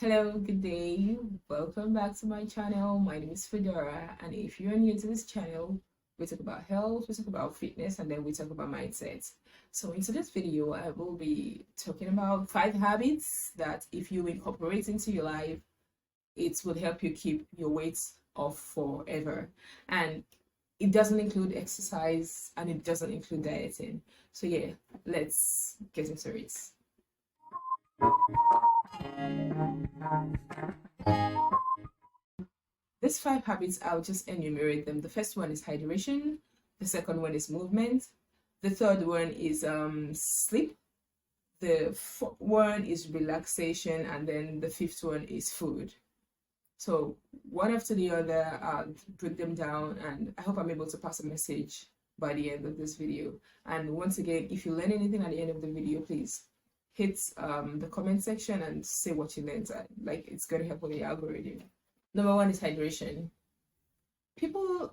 Hello, good day. Welcome back to my channel. My name is Fedora, and if you're new to this channel, we talk about health, we talk about fitness, and then we talk about mindset. So in today's video, I will be talking about 5 habits that if you incorporate into your life, it will help you keep your weight off forever. And it doesn't include exercise and it doesn't include dieting. So yeah, let's get into it. These 5 habits, I'll just enumerate them. The first one is hydration. The second one is movement. The third one is sleep. The fourth one is relaxation. And then the fifth one is food. So one after the other, I'll break them down, and I hope I'm able to pass a message by the end of this video. And once again, if you learn anything at the end of the video, please hit the comment section and say what you learned. Like, it's going to help with the algorithm. Number one is hydration. People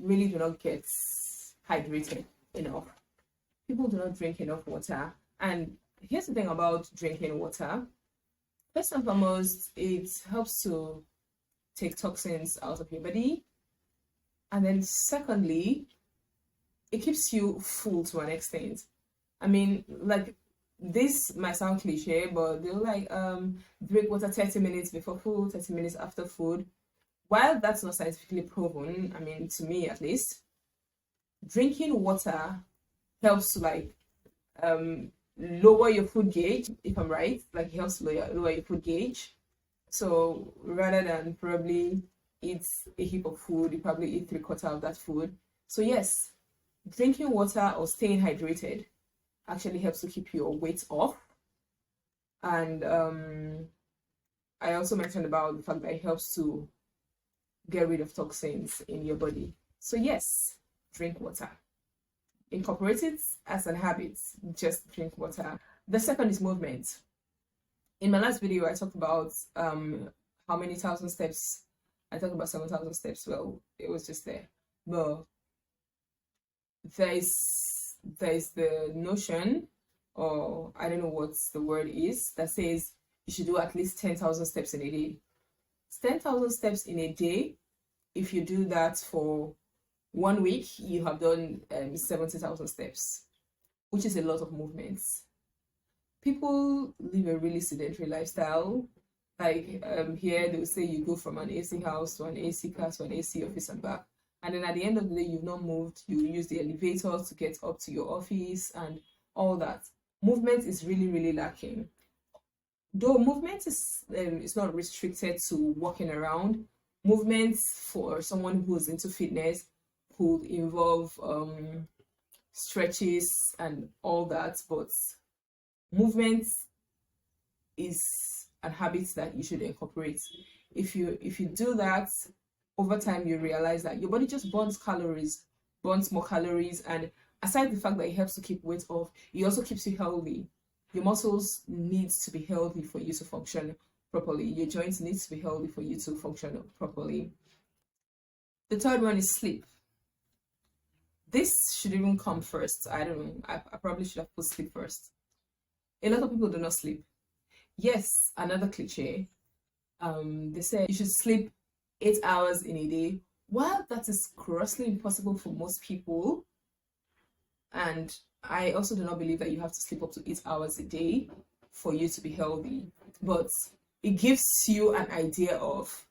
really do not get hydrated enough. People do not drink enough water. And here's the thing about drinking water. First and foremost, it helps to take toxins out of your body. And then secondly, it keeps you full to an extent. I mean, like, this might sound cliche, but they'll drink water 30 minutes before food, 30 minutes after food. While that's not scientifically proven, I mean, to me at least, drinking water helps to lower your food gauge, if I'm right. Like, it helps lower your food gauge. So rather than probably eat a heap of food, you probably eat 3/4 of that food. So yes, drinking water or staying hydrated actually helps to keep your weight off. And I also mentioned about the fact that it helps to get rid of toxins in your body. So yes, drink water. Incorporate it as a habit. Just drink water. The second is movement. In my last video, I talked about how many thousand steps. I talked about 7,000 steps. Well, it was just there. But there's the notion, or I don't know what the word is, that says you should do at least 10,000 steps in a day. 10,000 steps in a day. If you do that for 1 week, you have done 70,000 steps, which is a lot of movements. People live a really sedentary lifestyle. Like here, they will say you go from an AC house to an AC car to an AC office and back. And then at the end of the day, you've not moved. You use the elevator to get up to your office and all that. Movement is really, really lacking. Though movement is not restricted to walking around. Movements for someone who's into fitness could involve stretches and all that, but movement is a habit that you should incorporate. If you do that, over time you realize that your body just burns more calories, and aside the fact that it helps to keep weight off, it also keeps you healthy. Your muscles need to be healthy for you to function properly. Your joints need to be healthy for you to function properly. The third one is sleep. This should even come first. I don't know. I probably should have put sleep first. A lot of people do not sleep. Yes, another cliche. They say you should sleep 8 hours in a day. While that is grossly impossible for most people, and I also do not believe that you have to sleep up to 8 hours a day for you to be healthy, but it gives you an idea of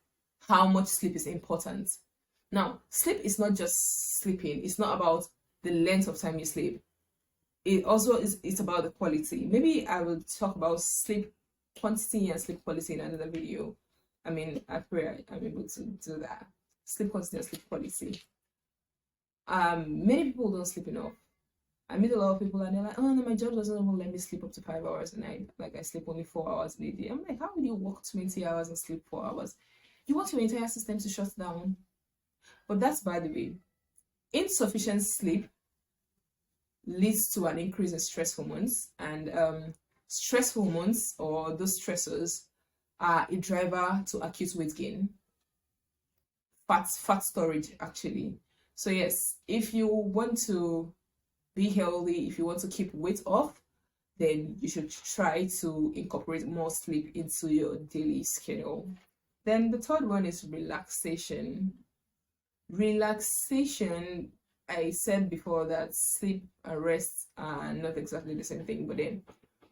how much sleep is important. Now, sleep is not just sleeping. It's not about the length of time you sleep. It also it's about the quality. Maybe I will talk about sleep quantity and sleep quality in another video. I mean, I pray I'm able to do that. Sleep quantity and sleep quality. Many people don't sleep enough. I meet a lot of people and they're like, oh no, my job doesn't even let me sleep up to 5 hours a night. Like, I sleep only 4 hours a day. I'm like, how would you work 20 hours and sleep 4 hours? You want your entire system to shut down. But that's by the way. Insufficient sleep leads to an increase in stress hormones, and stress hormones, or those stressors, are a driver to acute weight gain. Fat storage, actually. So yes, if you want to be healthy, if you want to keep weight off, then you should try to incorporate more sleep into your daily schedule. Then the third one is relaxation. Relaxation, I said before that sleep and rest are not exactly the same thing, but then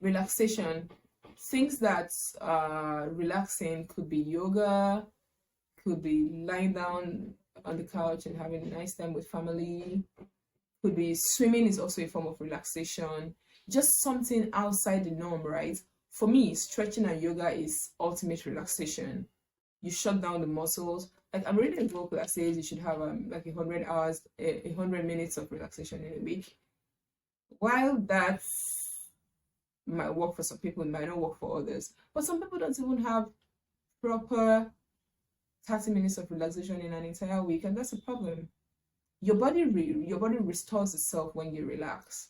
relaxation, things that are relaxing could be yoga, could be lying down on the couch and having a nice time with family, could be swimming is also a form of relaxation, just something outside the norm, right? For me, stretching and yoga is ultimate relaxation. You shut down the muscles. Like I'm reading a book that says you should have like 100 hours, 100 minutes of relaxation in a week. While that might work for some people, it might not work for others. But some people don't even have proper 30 minutes of relaxation in an entire week, and that's a problem. Your body restores itself when you relax.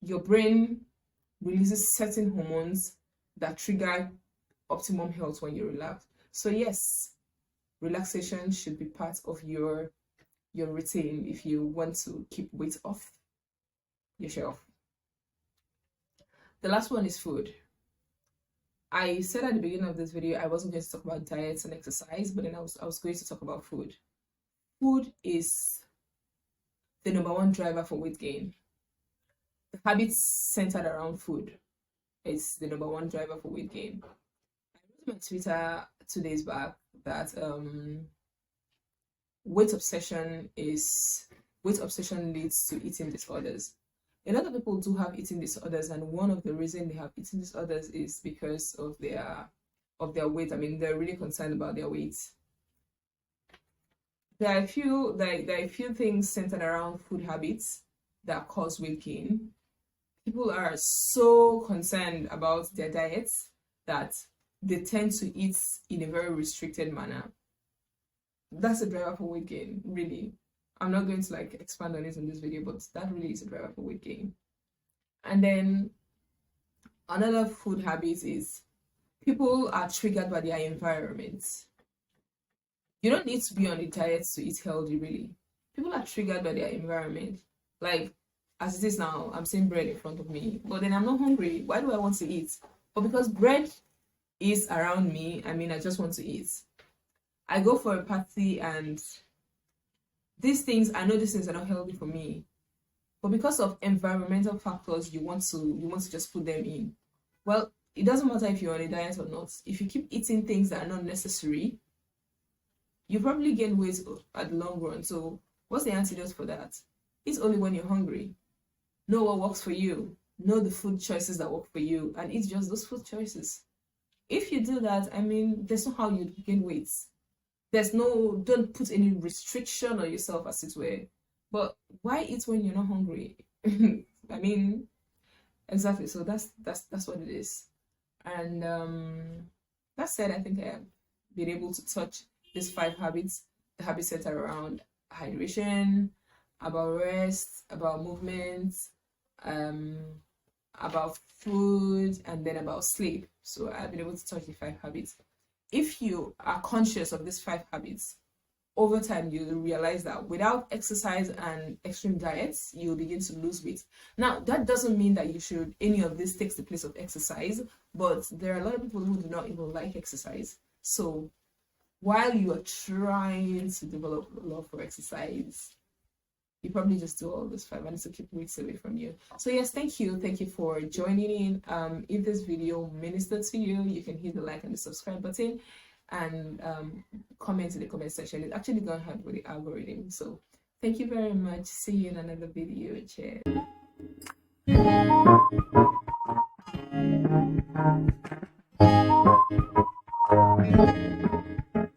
Your brain releases certain hormones that trigger optimum health when you relax. So yes, relaxation should be part of your routine if you want to keep weight off your shelf. The last one is food. I said at the beginning of this video I wasn't going to talk about diets and exercise, but then I was going to talk about food. Food is the number one driver for weight gain. The habits centered around food is the number one driver for weight gain. I wrote on Twitter 2 days back that weight obsession leads to eating disorders. A lot of people do have eating disorders, and one of the reasons they have eating disorders is because of their weight. I mean, they're really concerned about their weight. There are a few things centered around food habits that cause weight gain. People are so concerned about their diets that they tend to eat in a very restricted manner. That's a driver for weight gain, really. I'm not going to like expand on it in this video, but that really is a driver for weight gain. And then another food habit is people are triggered by their environment. You don't need to be on a diet to eat healthy, really. People are triggered by their environment. Like, as it is now, I'm seeing bread in front of me, but then I'm not hungry. Why do I want to eat? But because bread is around me, I mean, I just want to eat. I go for a party and these things, I know these things are not healthy for me, but because of environmental factors, you want to just put them in. Well, it doesn't matter if you're on a diet or not. If you keep eating things that are not necessary, you probably gain weight at the long run. So what's the antidote for that? It's only when you're hungry. Know what works for you. Know the food choices that work for you, and eat just those food choices. If you do that, I mean, there's no how you gain weight. Don't put any restriction on yourself, as it were. But why eat when you're not hungry? I mean, exactly. So that's what it is. And that said, I think I have been able to touch these 5 habits. The habits centered around hydration, about rest, about movement, about food, and then about sleep. So I've been able to touch the 5 habits. If you are conscious of these 5 habits, over time you'll realize that without exercise and extreme diets, you'll begin to lose weight. Now, that doesn't mean that any of this takes the place of exercise, but there are a lot of people who do not even like exercise. So while you are trying to develop a love for exercise, you probably just do all those 5 and to keep weight away from you. So yes, thank you for joining in. If this video ministered to you, you can hit the like and the subscribe button, and comment in the comment section. It's actually gonna help with the algorithm. So thank you very much. See you in another video. Cheers.